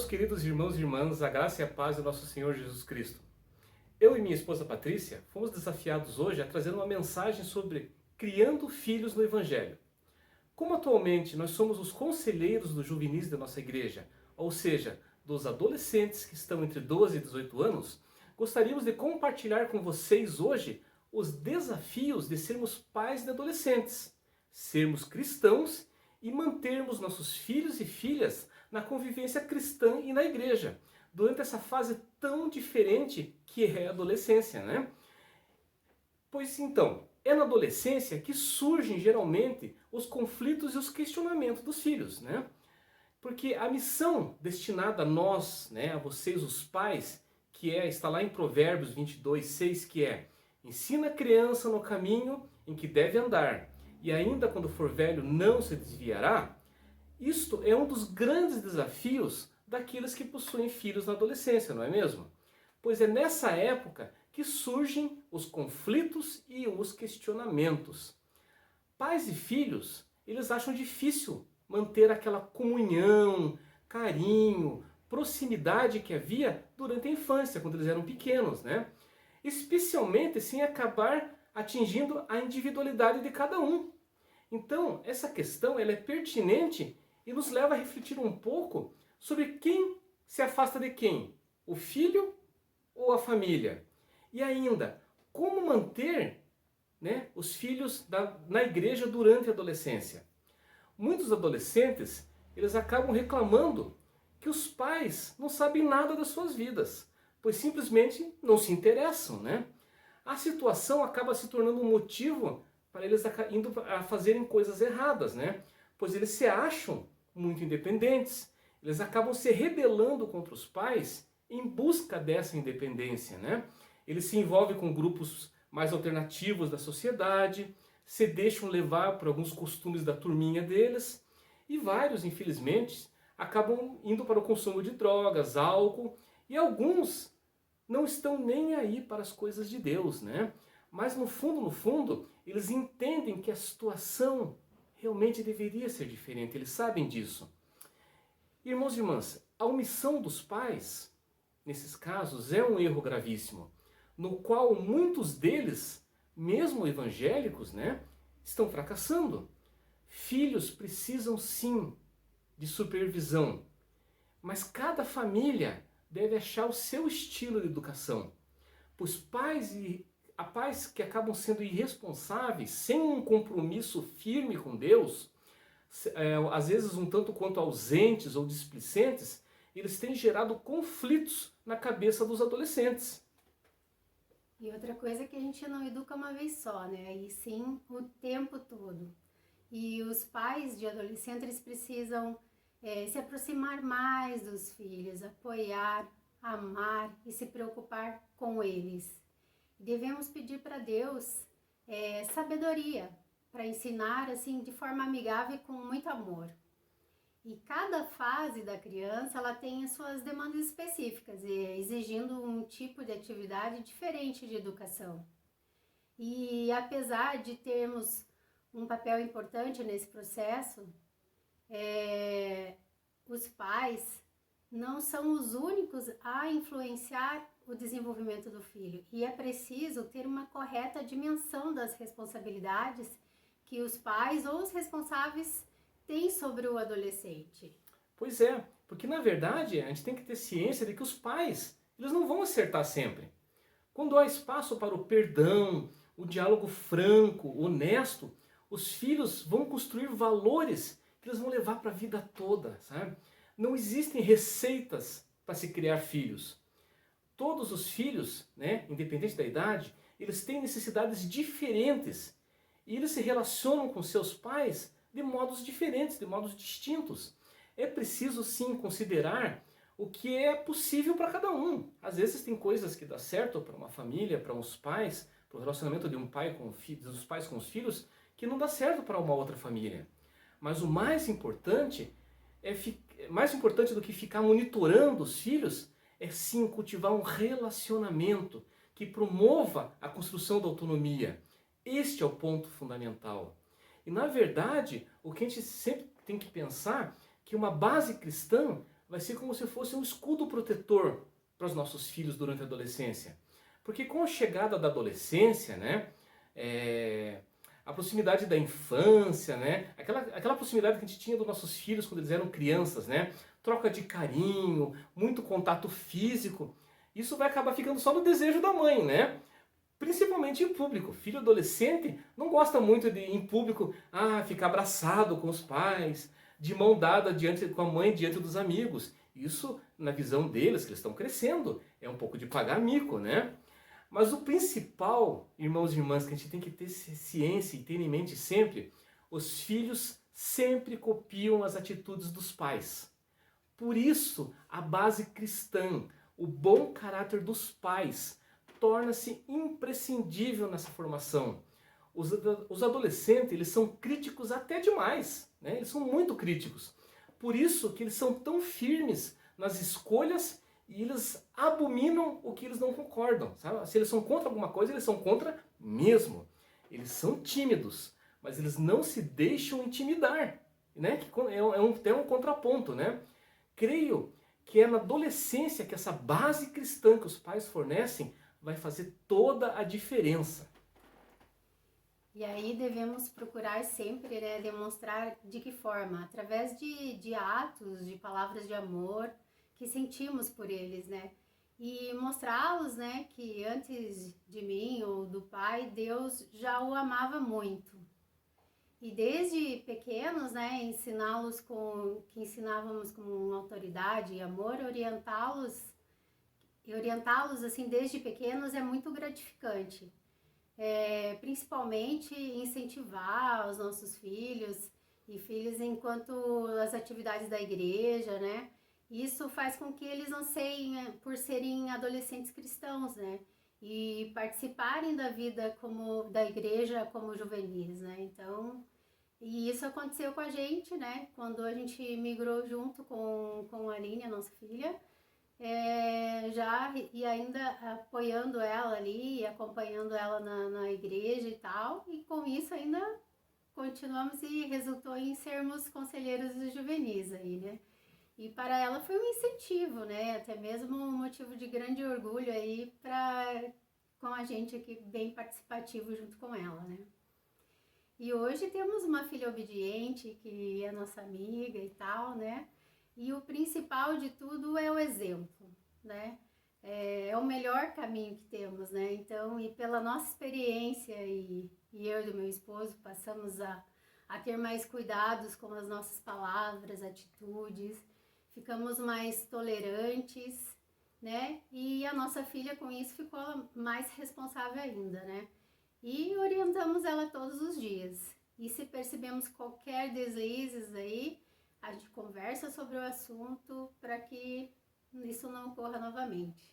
meus queridos irmãos e irmãs, a graça e a paz do nosso Senhor Jesus Cristo. Eu e minha esposa Patrícia fomos desafiados hoje a trazer uma mensagem sobre criando filhos no Evangelho. Como atualmente nós somos os conselheiros dos juvenis da nossa igreja, ou seja, dos adolescentes que estão entre 12 e 18 anos, gostaríamos de compartilhar com vocês hoje os desafios de sermos pais de adolescentes, sermos cristãos e mantermos nossos filhos e filhas na convivência cristã e na igreja, durante essa fase tão diferente que é a adolescência, né? Pois então, é na adolescência que surgem geralmente os conflitos e os questionamentos dos filhos, né? Porque a missão destinada a nós, né, a vocês os pais, está lá em Provérbios 22:6, que é: ensina a criança no caminho em que deve andar, e ainda quando for velho não se desviará. Isto é um dos grandes desafios daqueles que possuem filhos na adolescência, não é mesmo? Pois é nessa época que surgem os conflitos e os questionamentos. Pais e filhos, eles acham difícil manter aquela comunhão, carinho, proximidade que havia durante a infância, quando eles eram pequenos, né? Especialmente sem acabar atingindo a individualidade de cada um. Então, essa questão ela é pertinente e nos leva a refletir um pouco sobre quem se afasta de quem, o filho ou a família. E ainda, como manter, né, os filhos na igreja durante a adolescência. Muitos adolescentes, eles acabam reclamando que os pais não sabem nada das suas vidas, pois simplesmente não se interessam, né? A situação acaba se tornando um motivo para eles indo a fazerem coisas erradas, né? Pois eles se acham muito independentes, eles acabam se rebelando contra os pais em busca dessa independência, né? Eles se envolvem com grupos mais alternativos da sociedade, se deixam levar por alguns costumes da turminha deles, e vários, infelizmente, acabam indo para o consumo de drogas, álcool, e alguns não estão nem aí para as coisas de Deus, né? Mas no fundo, eles entendem que a situação realmente deveria ser diferente, eles sabem disso. Irmãos e irmãs, a omissão dos pais, nesses casos, é um erro gravíssimo, no qual muitos deles, mesmo evangélicos, né, estão fracassando. Filhos precisam sim de supervisão, mas cada família deve achar o seu estilo de educação, pois pais que acabam sendo irresponsáveis, sem um compromisso firme com Deus, às vezes um tanto quanto ausentes ou displicentes, eles têm gerado conflitos na cabeça dos adolescentes. E outra coisa é que a gente não educa uma vez só, né? E sim o tempo todo. E os pais de adolescentes eles precisam se aproximar mais dos filhos, apoiar, amar e se preocupar com eles. Devemos pedir para Deus sabedoria para ensinar assim de forma amigável e com muito amor. E cada fase da criança ela tem as suas demandas específicas, exigindo um tipo de atividade diferente de educação. E apesar de termos um papel importante nesse processo, os pais não são os únicos a influenciar o desenvolvimento do filho. E é preciso ter uma correta dimensão das responsabilidades que os pais ou os responsáveis têm sobre o adolescente. Pois é, porque na verdade a gente tem que ter ciência de que os pais, eles não vão acertar sempre. Quando há espaço para o perdão, o diálogo franco, honesto, os filhos vão construir valores que eles vão levar para a vida toda, sabe? Não existem receitas para se criar filhos. Todos os filhos, né, independente da idade, eles têm necessidades diferentes e eles se relacionam com seus pais de modos diferentes, de modos distintos. É preciso sim considerar o que é possível para cada um. Às vezes tem coisas que dá certo para uma família, para uns pais, para o relacionamento de um pai com dos pais com os filhos, que não dá certo para uma outra família. Mas o mais importante mais importante do que ficar monitorando os filhos é sim cultivar um relacionamento que promova a construção da autonomia. Este é o ponto fundamental. E na verdade, o que a gente sempre tem que pensar que uma base cristã vai ser como se fosse um escudo protetor para os nossos filhos durante a adolescência. Porque com a chegada da adolescência, né, a proximidade da infância, né, aquela proximidade que a gente tinha dos nossos filhos quando eles eram crianças, né, troca de carinho, muito contato físico, isso vai acabar ficando só no desejo da mãe, né? Principalmente em público. Filho adolescente não gosta muito de, em público, ficar abraçado com os pais, de mão dada com a mãe diante dos amigos. Isso, na visão deles, que eles estão crescendo, é um pouco de pagar mico, né? Mas o principal, irmãos e irmãs, que a gente tem que ter ciência e ter em mente sempre, os filhos sempre copiam as atitudes dos pais. Por isso, a base cristã, o bom caráter dos pais, torna-se imprescindível nessa formação. Os adolescentes, eles são críticos até demais, né? Eles são muito críticos. Por isso que eles são tão firmes nas escolhas e eles abominam o que eles não concordam. Sabe? Se eles são contra alguma coisa, eles são contra mesmo. Eles são tímidos, mas eles não se deixam intimidar, né? Que tem um contraponto, né? Creio que é na adolescência que essa base cristã que os pais fornecem vai fazer toda a diferença. E aí devemos procurar sempre, né, demonstrar de que forma? Através de atos, de palavras de amor que sentimos por eles, né? E mostrá-los, né, que antes de mim ou do pai, Deus já o amava muito. E desde pequenos, né, que ensinávamos com autoridade e amor, orientá-los assim desde pequenos é muito gratificante. Principalmente incentivar os nossos filhos e filhas enquanto as atividades da igreja, né? Isso faz com que eles anseiem por serem adolescentes cristãos, né? E participarem da vida da igreja como juvenis, né? Então, e isso aconteceu com a gente, né? Quando a gente migrou junto com a Aline, a nossa filha, e ainda apoiando ela ali, acompanhando ela na igreja e tal, e com isso ainda continuamos e resultou em sermos conselheiros dos juvenis aí, né? E para ela foi um incentivo, né? Até mesmo um motivo de grande orgulho aí com a gente aqui bem participativo junto com ela, né? E hoje temos uma filha obediente que é nossa amiga e tal, né? E o principal de tudo é o exemplo, né? É o melhor caminho que temos, né? Então, e pela nossa experiência, e eu e meu esposo passamos a ter mais cuidados com as nossas palavras, atitudes, ficamos mais tolerantes, né? E a nossa filha com isso ficou mais responsável ainda, né? E orientamos ela todos os dias. E se percebemos qualquer deslizes aí, a gente conversa sobre o assunto para que isso não ocorra novamente.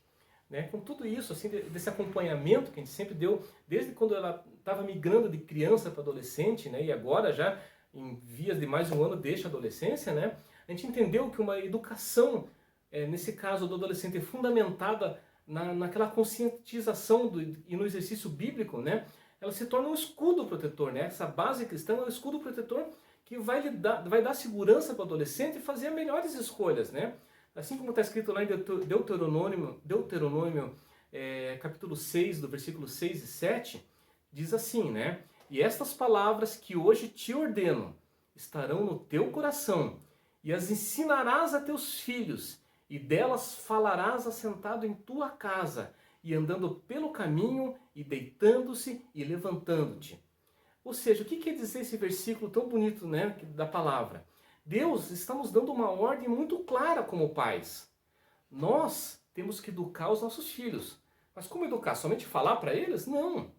Né? Com tudo isso, assim, desse acompanhamento que a gente sempre deu, desde quando ela estava migrando de criança para adolescente, né? E agora já em vias de mais um ano deixa a adolescência, né? A gente entendeu que uma educação, nesse caso do adolescente, fundamentada naquela conscientização e no exercício bíblico, né? Ela se torna um escudo protetor, né? Essa base cristã é um escudo protetor que vai dar segurança para o adolescente fazer melhores escolhas, né? Assim como está escrito lá em Deuteronômio capítulo 6, do versículo 6 e 7, diz assim, né? E estas palavras que hoje te ordeno estarão no teu coração, e as ensinarás a teus filhos, e delas falarás assentado em tua casa, e andando pelo caminho, e deitando-se e levantando-te. Ou seja, o que quer dizer esse versículo tão bonito, né, da palavra? Deus está nos dando uma ordem muito clara como pais. Nós temos que educar os nossos filhos. Mas como educar? Somente falar para eles? Não.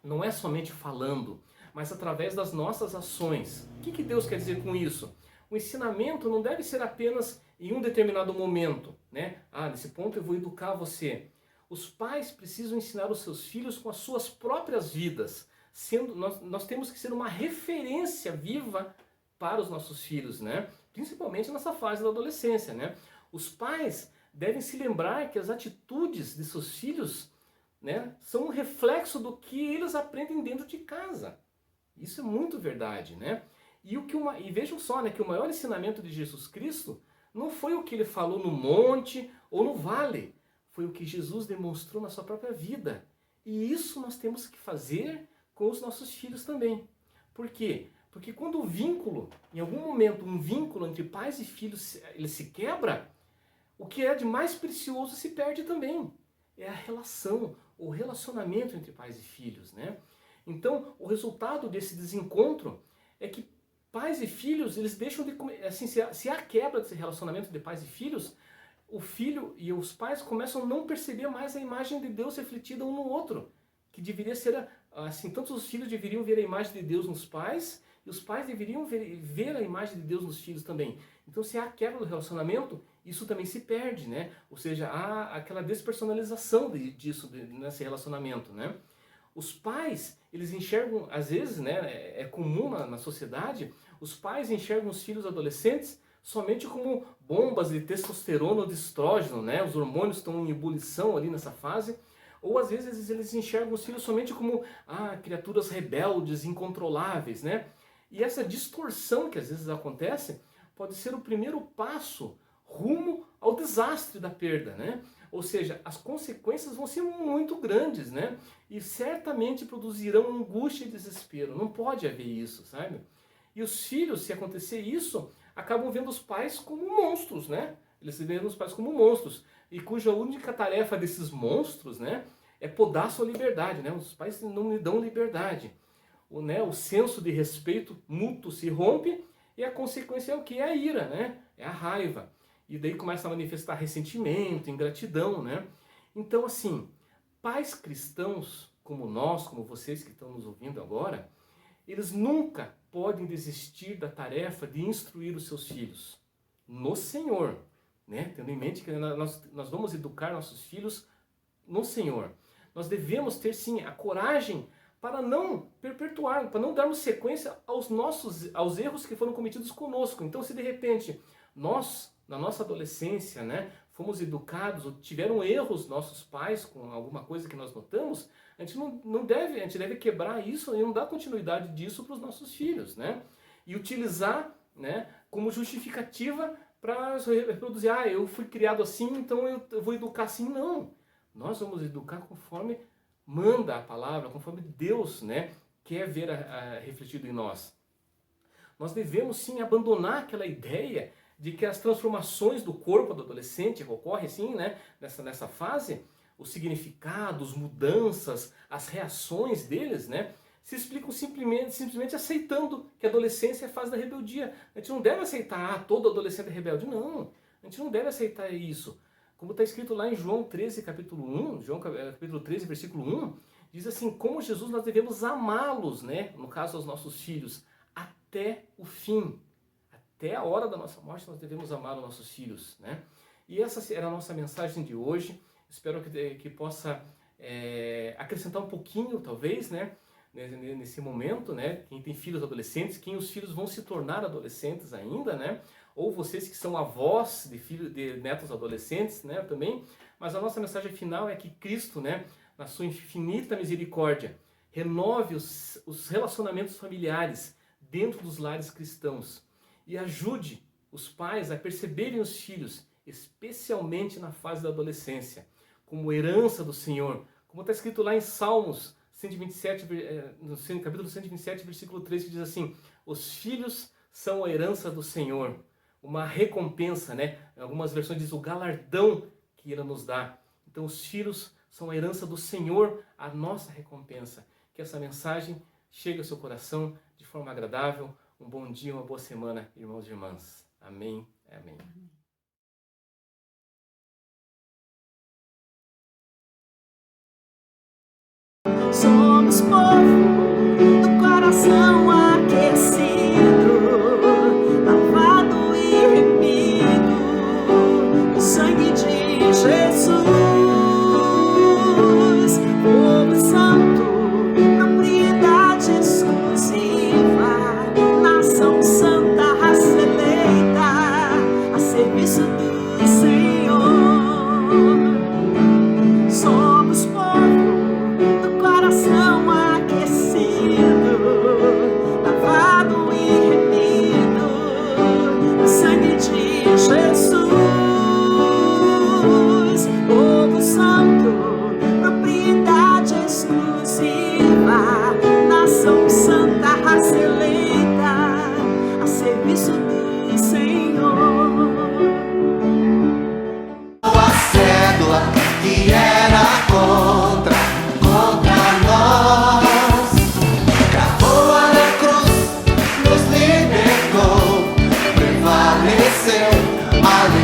Não é somente falando, mas através das nossas ações. O que Deus quer dizer com isso? O ensinamento não deve ser apenas em um determinado momento, né? Nesse ponto eu vou educar você. Os pais precisam ensinar os seus filhos com as suas próprias vidas. Nós temos que ser uma referência viva para os nossos filhos, né? Principalmente nessa fase da adolescência, né? Os pais devem se lembrar que as atitudes de seus filhos, né, são um reflexo do que eles aprendem dentro de casa. Isso é muito verdade, né? E vejam só, né, que o maior ensinamento de Jesus Cristo não foi o que ele falou no monte ou no vale, foi o que Jesus demonstrou na sua própria vida. E isso nós temos que fazer com os nossos filhos também. Por quê? Porque quando o vínculo, em algum momento, um vínculo entre pais e filhos, ele se quebra, o que é de mais precioso se perde também. É a relação, o relacionamento entre pais e filhos, né? Então, o resultado desse desencontro é que pais e filhos, eles deixam de... Assim, se há quebra desse relacionamento de pais e filhos, o filho e os pais começam a não perceber mais a imagem de Deus refletida um no outro. Que deveria ser, assim, tanto os filhos deveriam ver a imagem de Deus nos pais, e os pais deveriam ver a imagem de Deus nos filhos também. Então, se há quebra do relacionamento, isso também se perde, né? Ou seja, há aquela despersonalização disso, nesse relacionamento, né? Os pais, eles enxergam, às vezes, né, é comum na sociedade, os pais enxergam os filhos adolescentes somente como bombas de testosterona ou de estrógeno, né? Os hormônios estão em ebulição ali nessa fase. Ou às vezes eles enxergam os filhos somente como criaturas rebeldes, incontroláveis, né? E essa distorção que às vezes acontece pode ser o primeiro passo rumo ao desastre da perda, né? Ou seja, as consequências vão ser muito grandes, né? E certamente produzirão angústia e desespero. Não pode haver isso, sabe? E os filhos, se acontecer isso, acabam vendo os pais como monstros, né? Eles se veem os pais como monstros. E cuja única tarefa desses monstros, né, é podar sua liberdade, né? Os pais não lhe dão liberdade. O senso de respeito mútuo se rompe e a consequência é o que? É a ira, né? É a raiva. E daí começa a manifestar ressentimento, ingratidão, né? Então, assim, pais cristãos como nós, como vocês que estão nos ouvindo agora, eles nunca podem desistir da tarefa de instruir os seus filhos no Senhor, né? Tendo em mente que nós vamos educar nossos filhos no Senhor. Nós devemos ter, sim, a coragem para não perpetuar, para não darmos sequência aos erros que foram cometidos conosco. Então, se de repente nós, na nossa adolescência, né, fomos educados ou tiveram erros nossos pais com alguma coisa que nós notamos, a gente deve quebrar isso e não dar continuidade disso para os nossos filhos, né? E utilizar, né, como justificativa para reproduzir, eu fui criado assim, então eu vou educar assim. Não, nós vamos educar conforme manda a palavra, conforme Deus, né, quer ver refletido em nós. Nós devemos sim abandonar aquela ideia de que as transformações do corpo do adolescente que ocorrem assim, né, nessa fase, os significados, mudanças, as reações deles, né, se explicam simplesmente aceitando que a adolescência é a fase da rebeldia. A gente não deve aceitar, todo adolescente é rebelde. Não, a gente não deve aceitar isso. Como está escrito lá em João 13, capítulo 1, João capítulo 13, versículo 1, diz assim, como Jesus nós devemos amá-los, né, no caso aos nossos filhos, até o fim. Até a hora da nossa morte nós devemos amar os nossos filhos, né? E essa era a nossa mensagem de hoje. Espero que possa acrescentar um pouquinho, talvez, né, nesse momento, né? Quem tem filhos adolescentes, quem os filhos vão se tornar adolescentes ainda, né? Ou vocês que são avós de netos adolescentes, né, também. Mas a nossa mensagem final é que Cristo, né, na sua infinita misericórdia, renove os relacionamentos familiares dentro dos lares cristãos e ajude os pais a perceberem os filhos, especialmente na fase da adolescência, como herança do Senhor. Como está escrito lá em Salmos 127, no capítulo 127, versículo 3, que diz assim, os filhos são a herança do Senhor, uma recompensa, né? Em algumas versões diz o galardão que Ele nos dá. Então os filhos são a herança do Senhor, a nossa recompensa. Que essa mensagem chegue ao seu coração de forma agradável. Um bom dia, uma boa semana, irmãos e irmãs. Amém. Amém. Somos povo do coração aquecido, lavado e remido no sangue de Jesus. Povo santo, propriedade exclusiva, nação santa, raça eleita, a servir subir, Senhor. A cédula que era contra nós, cravou na cruz, nos libertou, prevaleceu. Aleluia.